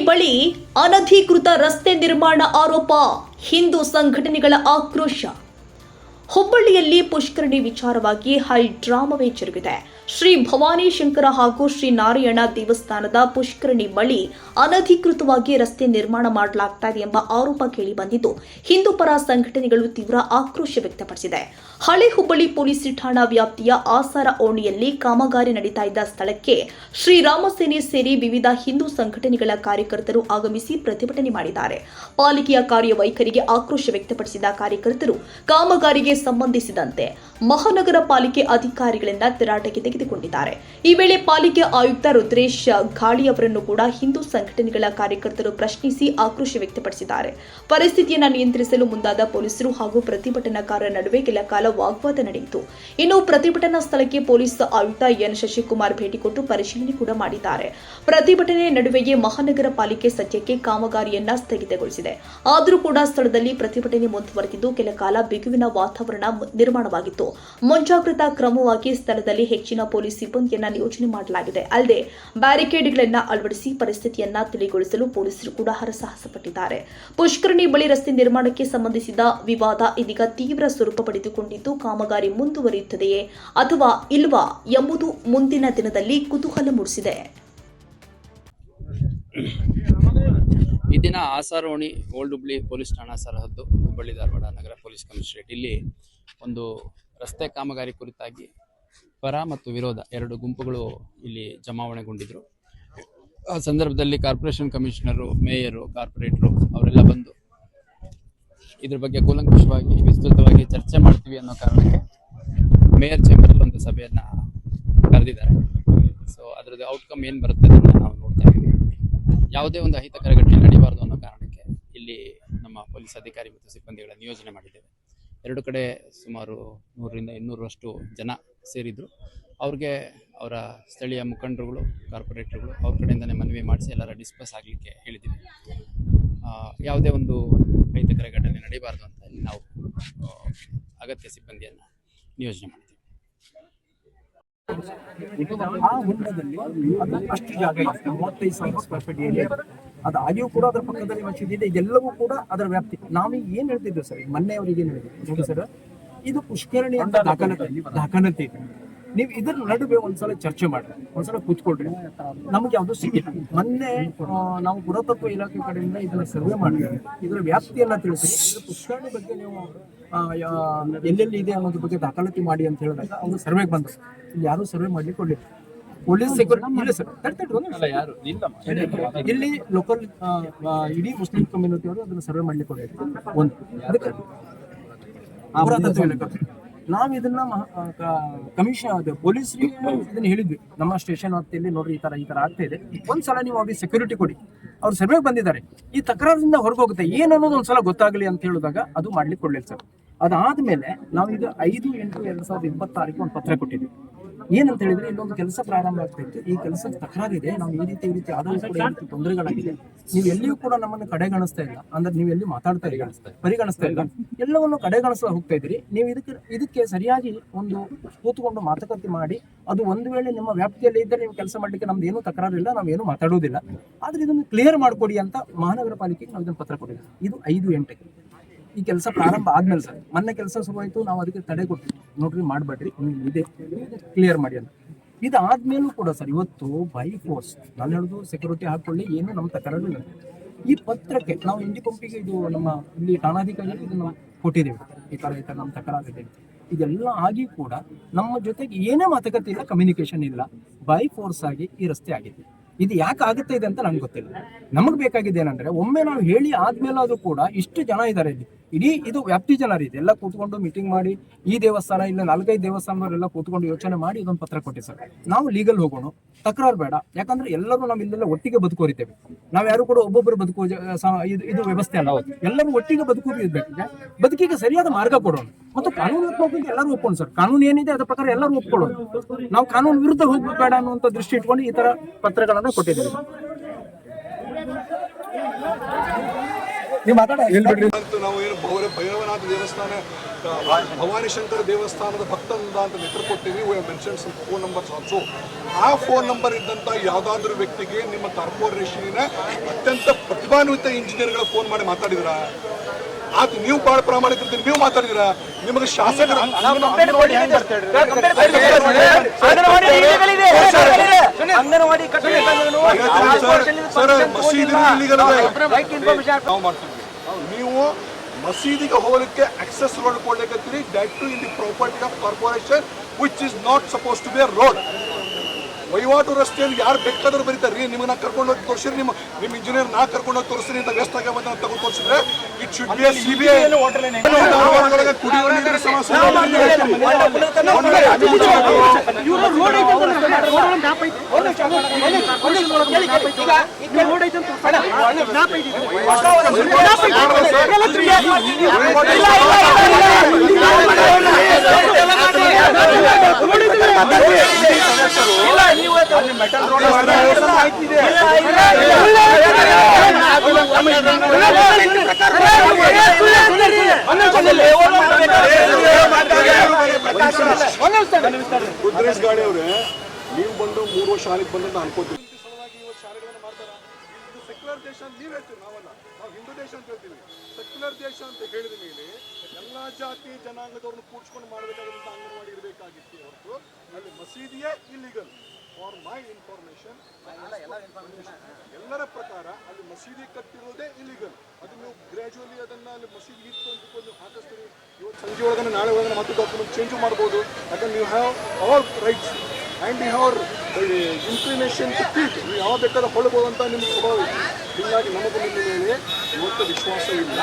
ಬಳಿ ಅನಧಿಕೃತ ರಸ್ತೆ ನಿರ್ಮಾಣ ಆರೋಪ, ಹಿಂದೂ ಸಂಘಟನೆಗಳ ಆಕ್ರೋಶ. ಹುಬ್ಬಳ್ಳಿಯಲ್ಲಿ ಪುಷ್ಕರಣಿ ವಿಚಾರವಾಗಿ ಹೈ ಡ್ರಾಮವೇ ಜರುಗಿದೆ. ಶ್ರೀ ಭವಾನಿ ಶಂಕರ ಹಾಗೂ ಶ್ರೀ ನಾರಾಯಣ ದೇವಸ್ಥಾನದ ಪುಷ್ಕರಣಿ ಬಳಿ ಅನಧಿಕೃತವಾಗಿ ರಸ್ತೆ ನಿರ್ಮಾಣ ಮಾಡಲಾಗ್ತಾ ಇದೆ ಎಂಬ ಆರೋಪ ಕೇಳಿಬಂದಿದ್ದು, ಹಿಂದೂ ಪರ ಸಂಘಟನೆಗಳು ತೀವ್ರ ಆಕ್ರೋಶ ವ್ಯಕ್ತಪಡಿಸಿದೆ. ಹಳೆ ಹುಬ್ಬಳ್ಳಿ ಪೊಲೀಸ್ ಠಾಣಾ ವ್ಯಾಪ್ತಿಯ ಆಸಾರ ಓಣಿಯಲ್ಲಿ ಕಾಮಗಾರಿ ನಡೀತಾ ಇದ್ದ ಸ್ಥಳಕ್ಕೆ ಶ್ರೀರಾಮ ಸೇನೆ ಸೇರಿ ವಿವಿಧ ಹಿಂದೂ ಸಂಘಟನೆಗಳ ಕಾರ್ಯಕರ್ತರು ಆಗಮಿಸಿ ಪ್ರತಿಭಟನೆ ಮಾಡಿದ್ದಾರೆ. ಪಾಲಿಕೆಯ ಕಾರ್ಯವೈಖರಿಗೆ ಆಕ್ರೋಶ ವ್ಯಕ್ತಪಡಿಸಿದ ಕಾರ್ಯಕರ್ತರು ಕಾಮಗಾರಿಗೆ ಸಂಬಂಧಿಸಿದಂತೆ ಮಹಾನಗರ ಪಾಲಿಕೆ ಅಧಿಕಾರಿಗಳಿಂದ ತರಾಟೆಗೆ ತೆಗೆದುಕೊಂಡಿದ್ದಾರೆ. ಈ ವೇಳೆ ಪಾಲಿಕೆ ಆಯುಕ್ತ ರುದ್ರೇಶ್ ಘಾಳಿ ಅವರನ್ನು ಕೂಡ ಹಿಂದೂ ಸಂಘಟನೆಗಳ ಕಾರ್ಯಕರ್ತರು ಪ್ರಶ್ನಿಸಿ ಆಕ್ರೋಶ ವ್ಯಕ್ತಪಡಿಸಿದ್ದಾರೆ. ಪರಿಸ್ಥಿತಿಯನ್ನು ನಿಯಂತ್ರಿಸಲು ಮುಂದಾದ ಪೊಲೀಸರು ಹಾಗೂ ಪ್ರತಿಭಟನಾಕಾರರ ನಡುವೆ ಕೆಲ ಕಾಲ ವಾಗ್ವಾದ ನಡೆಯಿತು. ಇನ್ನು ಪ್ರತಿಭಟನಾ ಸ್ಥಳಕ್ಕೆ ಪೊಲೀಸ್ ಆಯುಕ್ತ ಎನ್ ಶಶಿಕುಮಾರ್ ಭೇಟಿ ಕೊಟ್ಟು ಪರಿಶೀಲನೆ ಕೂಡ ಮಾಡಿದ್ದಾರೆ. ಪ್ರತಿಭಟನೆ ನಡುವೆಯೇ ಮಹಾನಗರ ಪಾಲಿಕೆ ಸದ್ಯಕ್ಕೆ ಕಾಮಗಾರಿಯನ್ನ ಸ್ಥಗಿತಗೊಳಿಸಿದೆ. ಆದರೂ ಕೂಡ ಸ್ಥಳದಲ್ಲಿ ಪ್ರತಿಭಟನೆ ಮುಂದುವರೆದಿದ್ದು ಕೆಲ ಕಾಲ ಬಿಗುವಿನ ವಾತಾವರಣ ನಿರ್ಮಾಣವಾಗಿತ್ತು. ಮುಂಜಾಗ್ರತಾ ಕ್ರಮವಾಗಿ ಸ್ಥಳದಲ್ಲಿ ಹೆಚ್ಚಿನ ಪೊಲೀಸ್ ಸಿಬ್ಬಂದಿಯನ್ನ ನಿಯೋಜನೆ ಮಾಡಲಾಗಿದೆ. ಅಲ್ಲದೆ ಬ್ಯಾರಿಕೇಡ್ಗಳನ್ನು ಅಳವಡಿಸಿ ಪರಿಸ್ಥಿತಿಯನ್ನ ತಿಳಿಗೊಳಿಸಲು ಪೊಲೀಸರು ಕೂಡ ಹರಸಾಹಸ ಪಟ್ಟಿದ್ದಾರೆ. ಪುಷ್ಕರಣಿ ಬಳಿ ರಸ್ತೆ ನಿರ್ಮಾಣಕ್ಕೆ ಸಂಬಂಧಿಸಿದ ವಿವಾದ ಇದೀಗ ತೀವ್ರ ಸ್ವರೂಪ ಪಡೆದುಕೊಂಡಿದ್ದು, ಕಾಮಗಾರಿ ಮುಂದುವರಿಯುತ್ತದೆಯೇ ಅಥವಾ ಇಲ್ವಾ ಎಂಬುದು ಮುಂದಿನ ದಿನದಲ್ಲಿ ಕುತೂಹಲ ಮೂಡಿಸಿದೆ. ಈ ದಿನ ಆಸಾರೋಣಿ ಓಲ್ಡ್ ಹುಬ್ಳಿ ಪೊಲೀಸ್ ಠಾಣಾ ಸರಹದ್ದು ಹುಬ್ಬಳ್ಳಿ ಧಾರವಾಡ ನಗರ ಪೊಲೀಸ್ ಕಮಿಷನರೇಟ್ ಇಲ್ಲಿ ಒಂದು ರಸ್ತೆ ಕಾಮಗಾರಿ ಕುರಿತಾಗಿ ಪರ ಮತ್ತು ವಿರೋಧ ಎರಡು ಗುಂಪುಗಳು ಇಲ್ಲಿ ಜಮಾವಣೆಗೊಂಡಿದ್ರು. ಆ ಸಂದರ್ಭದಲ್ಲಿ ಕಾರ್ಪೊರೇಷನ್ ಕಮಿಷನರು, ಮೇಯರು, ಕಾರ್ಪೊರೇಟರು ಅವರೆಲ್ಲ ಬಂದು ಇದ್ರ ಬಗ್ಗೆ ಕೂಲಂಕಷವಾಗಿ ವಿಸ್ತೃತವಾಗಿ ಚರ್ಚೆ ಮಾಡ್ತೀವಿ ಅನ್ನೋ ಕಾರಣಕ್ಕೆ ಮೇಯರ್ ಚೇಂಬರಲ್ಲಿ ಒಂದು ಸಭೆಯನ್ನು ಕರೆದಿದ್ದಾರೆ. ಸೊ ಅದರದ್ದು ಔಟ್ಕಮ್ ಏನು ಬರುತ್ತೆ ಅದನ್ನು ನಾವು ನೋಡ್ತಾ ಇದ್ದೀವಿ. ಯಾವುದೇ ಒಂದು ಅಹಿತಕರ ಘಟನೆ ನಡೀಬಾರ್ದು ಅನ್ನೋ ಕಾರಣಕ್ಕೆ ಇಲ್ಲಿ ನಮ್ಮ ಪೊಲೀಸ್ ಅಧಿಕಾರಿ ಮತ್ತು ಸಿಬ್ಬಂದಿಗಳ ನಿಯೋಜನೆ ಮಾಡಿದ್ದೇವೆ. ಎರಡು ಕಡೆ ಸುಮಾರು 100ರಿಂದ 200ರಷ್ಟು ಜನ ಸೇರಿದ್ರು. ಅವ್ರಿಗೆ ಅವರ ಸ್ಥಳೀಯ ಮುಖಂಡರುಗಳು, ಕಾರ್ಪೊರೇಟರ್ಗಳು ಅವ್ರ ಕಡೆಯಿಂದನೇ ಮನವಿ ಮಾಡಿಸಿ ಎಲ್ಲರ ಡಿಸ್ಕಸ್ ಆಗಲಿಕ್ಕೆ ಹೇಳಿದ್ದೀವಿ. ಯಾವುದೇ ಒಂದು ಅಹಿತಕರ ಘಟನೆ ನಡೀಬಾರ್ದು ಅಂತ ಇಲ್ಲಿ ನಾವು ಅಗತ್ಯ ಸಿಬ್ಬಂದಿಯನ್ನು ನಿಯೋಜನೆ ಮಾಡಿದ್ದೀವಿ. ಆ ಹೊಂಡದಲ್ಲಿ ಅದು ಅಷ್ಟು ಜಾಗ ಇದೆ, 35,000 ಸ್ಕ್ವೇರ್ ಫೀಟ್ ಏರಿಯಾ. ಅದಾಗಿಯೂ ಕೂಡ ಅದರ ಪಕ್ಕದಲ್ಲಿ ಮಸೀದಿ ಇದೆ. ಇದೆಲ್ಲವೂ ಕೂಡ ಅದರ ವ್ಯಾಪ್ತಿ. ನಾವು ಏನ್ ಹೇಳ್ತಿದ್ವಿ ಸರ್, ಮೊನ್ನೆ ಅವರಿಗೆ ಏನ್ ಹೇಳಿದ್ವಿ ನೋಡಿ ಸರ್, ಇದು ಪುಷ್ಕರಣಿ ಅಂತ ದಾಖಲಾತಿ ಇದೆ. ನೀವು ಇದ್ರ ನಡುವೆ ಒಂದ್ಸಲ ಚರ್ಚೆ ಮಾಡ್ರಿ, ಒಂದ್ಸಲ ಕೂತ್ಕೊಳ್ರಿ. ನಮ್ಗೆ ಯಾವ್ದು ಸಿಕ್ಕಿಲ್ಲ. ಮೊನ್ನೆ ನಾವು ಪುರಾತತ್ವ ಇಲಾಖೆ ಕಡೆಯಿಂದ ಇದನ್ನ ಸರ್ವೆ ಮಾಡಿದ್ವಿ. ಇದರ ವ್ಯಾಪ್ತಿಯನ್ನ ತಿಳಿಸಿ ಪುಷ್ಕರಣಿ ಬಗ್ಗೆ ನೀವು ಎಲ್ಲೆಲ್ಲಿ ಇದೆ ಅನ್ನೋದ್ರ ಬಗ್ಗೆ ದಾಖಲಾತಿ ಮಾಡಿ ಅಂತ ಹೇಳಿದಾಗ ಅವ್ರು ಸರ್ವೆಗೆ ಬಂದ್ರು. ಇಲ್ಲಿ ಯಾರು ಸರ್ವೆ ಮಾಡ್ಲಿಕ್ಕೆ ಕೊಡ್ಲಿಲ್ಲ. ಪೊಲೀಸ್ ಸೆಕ್ಯೂರಿಟಿ ಇಲ್ಲ ಸರ್, ಇಲ್ಲಿ ಲೋಕಲ್ ಇಡೀ ಮುಸ್ಲಿಂ ಕಮ್ಯುನಿಟಿ ಅವರು ಅದನ್ನ ಸರ್ವೆ ಮಾಡ್ಲಿಕ್ಕೆ ಕೊಡ್ಲಿಲ್ಲ. ಒಂದು ಅದಕ್ಕೆ ಪುರಾತತ್ವ ಇಲಾಖೆ ನಾವು ಇದನ್ನ ಕಮಿಷನ್ ಪೊಲೀಸ್ರಿಗೆ ಇದನ್ನ ಹೇಳಿದ್ವಿ. ನಮ್ಮ ಸ್ಟೇಷನ್ ವ್ಯಾಪ್ತಿಯಲ್ಲಿ ನೋಡ್ರಿ ಈ ತರ ಆಗ್ತಾ ಇದೆ, ಒಂದ್ಸಲ ನೀವು ಅವ್ರಿಗೆ ಸೆಕ್ಯೂರಿಟಿ ಕೊಡಿ. ಅವ್ರು ಸರ್ವೆಗೆ ಬಂದಿದ್ದಾರೆ, ಈ ತಕರಾರಿಂದ ಹೊರಗೋಗುತ್ತೆ ಏನನ್ನೋದು ಒಂದ್ಸಲ ಗೊತ್ತಾಗಲಿ ಅಂತ ಹೇಳಿದಾಗ ಅದು ಮಾಡ್ಲಿಕ್ಕೆ ಕೊಡ್ಲಿಲ್ಲ ಸರ್. ಅದಾದ್ಮೇಲೆ ನಾವೀಗ 5/8/2026 ಒಂದು ಪತ್ರ ಕೊಟ್ಟಿದ್ವಿ. ಏನಂತ ಹೇಳಿದ್ರೆ, ಇಲ್ಲೊಂದು ಕೆಲಸ ಪ್ರಾರಂಭ ಆಗ್ತೈತೆ, ಈ ಕೆಲಸ ತಕರಾರಿದೆ, ನಾವು ಈ ರೀತಿ ಆದರೂ ಕೂಡ ಈ ರೀತಿ ತೊಂದರೆಗಳಾಗಿದೆ, ನೀವು ಎಲ್ಲಿಯೂ ಕೂಡ ನಮ್ಮನ್ನು ಕಡೆಗಣಿಸ್ತಾ ಇಲ್ಲ, ಅಂದ್ರೆ ನೀವು ಎಲ್ಲಿ ಮಾತಾಡ್ತಾ ಇಲ್ಲ, ಪರಿಗಣಿಸ್ತಾ ಇಲ್ಲ, ಎಲ್ಲವನ್ನು ಕಡೆಗಣಿಸ್ತಾ ಹೋಗ್ತಾ ಇದ್ದೀರಿ. ನೀವು ಇದಕ್ಕೆ ಸರಿಯಾಗಿ ಒಂದು ಕೂತ್ಕೊಂಡು ಮಾತುಕತೆ ಮಾಡಿ, ಅದು ಒಂದು ವೇಳೆ ನಿಮ್ಮ ವ್ಯಾಪ್ತಿಯಲ್ಲಿ ಇದ್ದರೆ ನೀವು ಕೆಲಸ ಮಾಡ್ಲಿಕ್ಕೆ ನಮ್ದು ಏನೂ ತಕರಾರಿಲ್ಲ, ನಾವೇನು ಮಾತಾಡೋದಿಲ್ಲ, ಆದ್ರೆ ಇದನ್ನು ಕ್ಲಿಯರ್ ಮಾಡ್ಕೊಡಿ ಅಂತ ಮಹಾನಗರ ಪಾಲಿಕೆಗೆ ನಾವು ಇದನ್ನು ಪತ್ರ ಕೊಟ್ಟಿದ್ವಿ. ಇದು 5/8 ಈ ಕೆಲಸ ಪ್ರಾರಂಭ ಆದ್ಮೇಲೆ ಸರ್, ಮೊನ್ನೆ ಕೆಲಸ ಶುರುವಾಯಿತು, ನಾವು ಅದಕ್ಕೆ ತಡೆ ಕೊಟ್ಟಿದ್ವಿ. ನೋಡ್ರಿ, ಮಾಡಬೇಡ್ರಿ, ಇದೆ ಕ್ಲಿಯರ್ ಮಾಡಿ ಅಂತ. ಇದಾದ್ಮೇಲೂ ಕೂಡ ಸರ್ ಇವತ್ತು ಬೈ ಫೋರ್ಸ್ ನಾನು ಹೇಳುದು ಸೆಕ್ಯೂರಿಟಿ ಹಾಕೊಳ್ಳಿ, ಏನು ನಮ್ಮ ತಕರಾರಿಲ್ಲ. ಈ ಪತ್ರಕ್ಕೆ ನಾವು ಇಂಡಿ ಪಂಪಿಗೆ ಇದು ನಮ್ಮ ಇಲ್ಲಿ ಠಾಣಾಧಿಕಾರಿ ಇದನ್ನು ಕೊಟ್ಟಿದ್ದೇವೆ, ಈ ತರ ನಮ್ಮ ತಕರಾರಿದೆ. ಇದೆಲ್ಲ ಆಗಿ ಕೂಡ ನಮ್ಮ ಜೊತೆಗೆ ಏನೇ ಮಾತುಕತೆ ಇಲ್ಲ, ಕಮ್ಯುನಿಕೇಶನ್ ಇಲ್ಲ, ಬೈ ಫೋರ್ಸ್ ಆಗಿ ಈ ರಸ್ತೆ ಆಗಿದೆ. ಇದು ಯಾಕೆ ಆಗುತ್ತೆ ಇದೆ ಅಂತ ನಂಗೆ ಗೊತ್ತಿಲ್ಲ. ನಮಗೆ ಬೇಕಾಗಿದೆ ಏನಂದ್ರೆ, ಒಮ್ಮೆ ನಾವು ಹೇಳಿ ಆದ್ಮೇಲೆ ಅದು ಕೂಡ ಇಷ್ಟು ಜನ ಇದ್ದಾರೆ ಇಲ್ಲಿ, ಇಡೀ ಇದು ವ್ಯಾಪ್ತಿ ಜನರಿದೆ, ಎಲ್ಲ ಕೂತ್ಕೊಂಡು ಮೀಟಿಂಗ್ ಮಾಡಿ, ಈ ದೇವಸ್ಥಾನ ಇಲ್ಲ 4-5 ದೇವಸ್ಥಾನದವರೆಲ್ಲ ಕೂತ್ಕೊಂಡು ಯೋಚನೆ ಮಾಡಿ ಇದೊಂದು ಪತ್ರ ಕೊಟ್ಟೆ ಸರ್. ನಾವು ಲೀಗಲ್ ಹೋಗೋಣ, ತಕರಾರು ಬೇಡ. ಯಾಕಂದ್ರೆ ಎಲ್ಲರೂ ನಾವು ಇಲ್ಲೆಲ್ಲ ಒಟ್ಟಿಗೆ ಬದುಕೋರಿದ್ದೇವೆ. ನಾವು ಯಾರು ಕೂಡ ಒಬ್ಬೊಬ್ಬರು ಬದುಕೋ ಇದು ವ್ಯವಸ್ಥೆ ಅಲ್ಲ. ಎಲ್ಲರೂ ಒಟ್ಟಿಗೆ ಬದುಕೋದಿರ್ಬೇಕು. ಬದುಕಿಗೆ ಸರಿಯಾದ ಮಾರ್ಗ ಕೊಡೋಣ ಮತ್ತು ಕಾನೂನಾತ್ಮಕವಾಗಿ ಎಲ್ಲರೂ ಒಪ್ಕೊಂಡು ಸರ್, ಕಾನೂನು ಏನಿದೆ ಅದರ ಪ್ರಕಾರ ಎಲ್ಲರೂ ಒಪ್ಕೊಳ್ಳೋಣ. ನಾವು ಕಾನೂನು ವಿರುದ್ಧ ಹೋಗ್ಬೇಡ ಅನ್ನುವಂಥ ದೃಷ್ಟಿ ಇಟ್ಕೊಂಡು ಈ ತರ ಪತ್ರಗಳನ್ನು ಕೊಟ್ಟಿದ್ದೇವೆ. ನೀವು ಮಾತಾಡಿ ಮತ್ತು ನಾವು ಏನು ಭೈರವನಾಥ ದೇವಸ್ಥಾನ ಭವಾನಿ ಶಂಕರ ದೇವಸ್ಥಾನದ ಭಕ್ತಂದ ಅಂತ ಹೆಸರು ಕೊಟ್ಟಿವಿ. We mention some phone numbers also. ಆ ಫೋನ್ ನಂಬರ್ ಇದ್ದಂಥ ಯಾವುದಾದ್ರೂ ವ್ಯಕ್ತಿಗೆ ನಿಮ್ಮ ಕಾರ್ಪೊರೇಷನಿನ ಅತ್ಯಂತ ಪ್ರತಿಭಾನ್ವಿತ ಇಂಜಿನಿಯರ್ಗಳ ಫೋನ್ ಮಾಡಿ ಮಾತಾಡಿದ್ರ? ಅದು ನೀವು ಭಾಳ ಪ್ರಾಮಾಣಿಕತೆ ನೀವು ಮಾತಾಡಿದ್ರ? ನಿಮಗೆ ಶಾಸಕರು ನಾವು ಮಾಡ್ತೀವಿ. ನೀವು ಮಸೀದಿಗೆ ಹೋಗಲಿಕ್ಕೆ ಆಕ್ಸೆಸ್ ರೋಡ್ ಕೊಡ್ಲಿಕ್ಕೆ that to in the property of corporation which is not suppose to be a road. ವಹಿವಾಟು ರಸ್ತೆಯಲ್ಲಿ ಯಾರು ಬೇಕಾದ್ರೂ ಬರೀತಾರ್ರಿ. ನಿಮಗೆ ನಾ ಕರ್ಕೊಂಡು ಹೋಗಿ ತೋರಿಸಿರಿ, ನಿಮ್ಮ ಇಂಜಿನಿಯರ್ ನಾ ಕರ್ಕೊಂಡು ಹೋಗಿ ತೋರಿಸ್ತೀನಿ ಅಂತ ವೇಸ್ಟ್ ಆಗಿ ಬಂದ ತಗೊಂಡು ತೋರಿಸಿದ್ರೆ ಇಟ್ ಶುಡ್ ಬಿ ಸಿಬಿಐ. ಕುಡಿಯುವ ನೀರಿನ ಸಮಸ್ಯೆ ರುದ್ರೇಶ್ ಗಾಳಿ ಅವರೇ, ನೀವು ಬಂದು 3 ವರ್ಷ ಹಾಲಿಗೆ ಬಂದಂತ ಅನ್ಕೋತೀವಿ. ಶಾಲೆಗಳನ್ನು ಮಾಡ್ತಾರ. ಇದು ಸೆಕ್ಯುಲರ್ ದೇಶ ಅಂತ ನೀವು ಹೇಳ್ತೀವಿ, ನಾವಲ್ಲ. ನಾವು ಹಿಂದೂ ದೇಶ ಅಂತ ಹೇಳ್ತೀವಿ. ಸೆಕ್ಯುಲರ್ ದೇಶ ಅಂತ ಹೇಳಿದ ಮೇಲೆ ಎಲ್ಲಾ ಜಾತಿ ಜನಾಂಗದವ್ರನ್ನ ಕೂಡ್ಸ್ಕೊಂಡು ಮಾಡಬೇಕಾದಂತ ಅಂಗನವಾಡಿ ಇರಬೇಕಾಗಿತ್ತು ಹೊರತು ಅಲ್ಲಿ ಮಸೀದಿಯೇ ಇಲ್ಲಿಗಲ್. ಫಾರ್ ಮೈ ಇನ್ಫಾರ್ಮೇಶನ್ ಎಲ್ಲರ ಪ್ರಕಾರ ಅಲ್ಲಿ ಮಸೀದಿ ಕಟ್ಟಿರೋದೇ ಇಲ್ಲಿಗಲ್. ಅದು ನೀವು ಗ್ರ್ಯಾಜುವಲಿ ಅದನ್ನ ಅಲ್ಲಿ ಮಸೀದಿ ಇತ್ತು ಅಂತ ನೀವು ಹಾಕಿಸ್ತೀರಿ. ಇವತ್ತು ಸಂಜೆ ಒಳಗನೆ ನಾಳೆ ಒಳಗನೆ ಮತ್ತೆ ಡಾಕ್ಯುಮೆಂಟ್ ಚೇಂಜ್ ಮಾಡ್ಬೋದು. ಯಾಕಂದ್ರೆ ನೀವು have all rights and you have inclination to treat. ನೀವು ಯಾವ ಬೇಕಾದ್ರೆ ಹೊಳ್ಬೋದು ಅಂತ ನಿಮ್ಗೆ ಸ್ವಭಾವ ಇದೆ. ಹೀಗಾಗಿ ನಮಗೆ ನಿಮ್ಮ ಮೇಲೆ ಇವತ್ತು ವಿಶ್ವಾಸ ಇಲ್ಲ.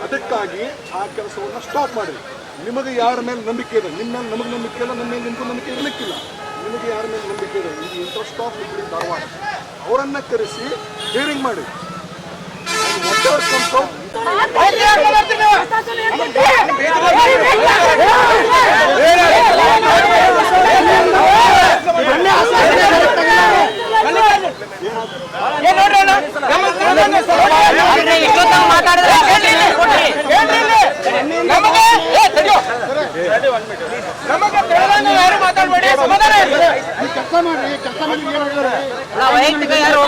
ಅದಕ್ಕಾಗಿ ಆ ಕೆಲಸವನ್ನು ಸ್ಟಾಪ್ ಮಾಡಿ. ನಿಮಗೆ ಯಾರ ಮೇಲೆ ನಂಬಿಕೆ ಇದೆ? ನಿಮ್ಮ ಮೇಲೆ ನಮಗೆ ನಂಬಿಕೆ ಇಲ್ಲ, ನಮ್ಮ ಮೇಲೆ ನಿಮಗೂ ನಂಬಿಕೆ ಇರಲಿಕ್ಕಿಲ್ಲ. ನಿಮಗೆ ಯಾರ ಮೇಲೆ ನಂಬಿಕೆ ಇದೆ? ಇದು ಇಂಟ್ರೆಸ್ಟ್ ಆಫ್ ಹುಬ್ಬಳ್ಳಿ ಧಾರವಾಡ ಅವರನ್ನ ಕರೆಸಿ ಹಿಯರಿಂಗ್ ಮಾಡಿ. ವೈಯಕ್ತಿಕ ಯಾರು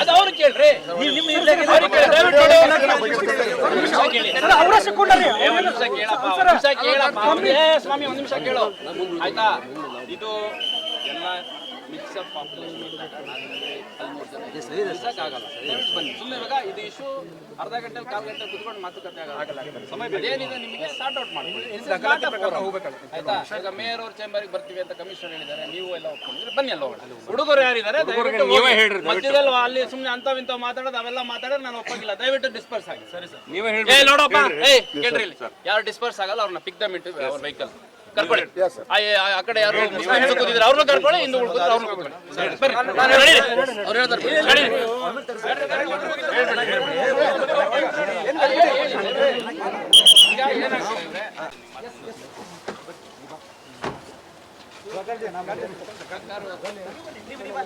ಅದು ಅವ್ರು ಕೇಳ್ರಿ. ಸ್ವಾಮಿ ಒಂದ್ ನಿಮಿಷ ಕೇಳು ಆಯ್ತಾ. ಇದು ಎಲ್ಲ ಮಿಕ್ಸಪ್ ಪಾಪ್ಯುಲೇಷನ್ ಆಗಲ್ಲ. ಬನ್ನಿ ಸುಮ್ಮನೆ ಇವಾಗ ಇದು ಇಶ್ಯೂ ಅರ್ಧ ಗಂಟೆ ಕಾಲ್ ಗಂಟೆ ಕುತ್ಕೊಂಡು ಮಾತುಕತೆ ಆಗಲ್ಲ. ಏನಿದೆ ನಿಮಗೆ ಸಾರ್ಟ್ ಔಟ್ ಮಾಡ್ಕೊಳ್ಳಿ ಆಯ್ತಾ. ಈಗ ಮೇಯರ್ ಅವ್ರ ಚೇಂಬರ್ಗೆ ಬರ್ತೀವಿ ಅಂತ ಕಮಿಷನರ್ ಹೇಳಿದ್ದಾರೆ, ನೀವು ಎಲ್ಲ ಒಪ್ಕೊಂಡಿದ್ರೆ ಬನ್ನಿ ಎಲ್ಲ ಹೋಗೋಣ. ಹುಡುಗರು ಯಾರಿದ್ದಾರೆ ಮಧ್ಯದಲ್ಲಿ ಅಲ್ಲಿ ಸುಮ್ಮನೆ ಅಂತವಿಂತ ಮಾತಾಡೋದು ಅವೆಲ್ಲ ಮಾತಾಡೋದು ನಾನು ಒಪ್ಪಂಗಿಲ್ಲ. ದಯವಿಟ್ಟು ಡಿಸ್ಪರ್ಸ್ ಆಗಿ. ಸರಿ ಸರ್ ನೀವೇ ನೋಡಪ್ಪ ಕೇಳ್ರಿ ಇಲ್ಲಿ ಯಾರು ಡಿಸ್ಪರ್ಸ್ ಆಗಲ್ಲ ಅವ್ರನ್ನ ಪಿಕ್ ದಮ್ ಇಂಟು ಅವ್ರ ವೆಹಿಕಲ್ ಕರ್ಕೊಳ್ಳಿ. ಆ ಕಡೆ ಯಾರು ಮುಸ್ಲಿಮ್ಸ್ ಕೂತಿದ್ರೆ ಅವ್ರನ್ನ ಕರ್ಕೊಳ್ಳಿ, ಹಿಂದೂ ಉಳ್ಕಿದ್ರೆ ಅವ್ರನ್ನ ಕರ್ಕೊಳ್ಳಿ. ಅವ್ರು ಹೇಳ್ತಾರೆ ಈಗ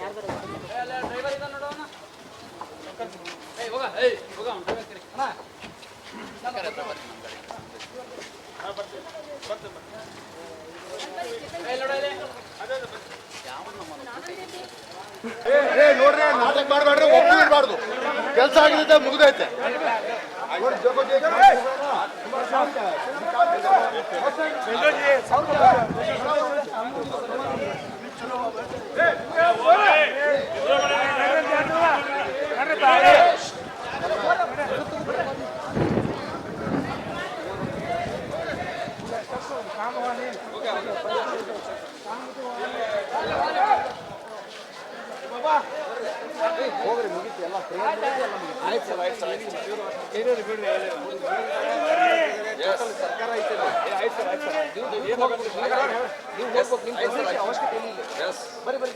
ಏನಾಗ್ತದೆ ಡ್ರೈವರ್ ಇದ ನೋಡೋಣ. ನೋಡ್ರಿ ನಾಟಕ ಮಾಡಬೇಡ್ರಿ, ಒಪ್ಪಿಡ್ಬಾರ್ದು. ಕೆಲಸ ಆಗಿರುತ್ತೆ ಮುಗಿದೈತೆ. ಹೋಗ್ರಿ ಮುಗಿತು ಎಲ್ಲ. ಆಯ್ತು ಸರ್ ಆಯ್ತು ಸರ್ ಸರ್ಕಾರ ಐತೆ. ಆಯ್ತು ಸರ್ ಆಯ್ತು ಸರ್ ನೀವು ಅವಶ್ಯಕತೆ ಇಲ್ಲ. ಬರೀ ಬರೀ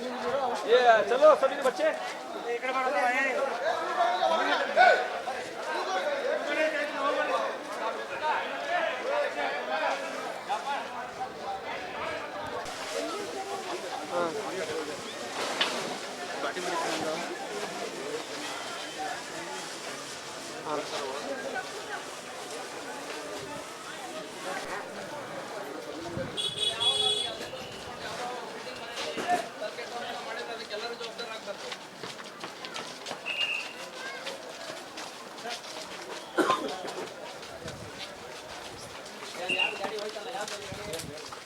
ಚಲೋ ಸರಿ ಬಚ್ಚೆ ಯಾರು ಗಾಡಿ ಹೋಯ್ತಲ್ಲ ಯಾರು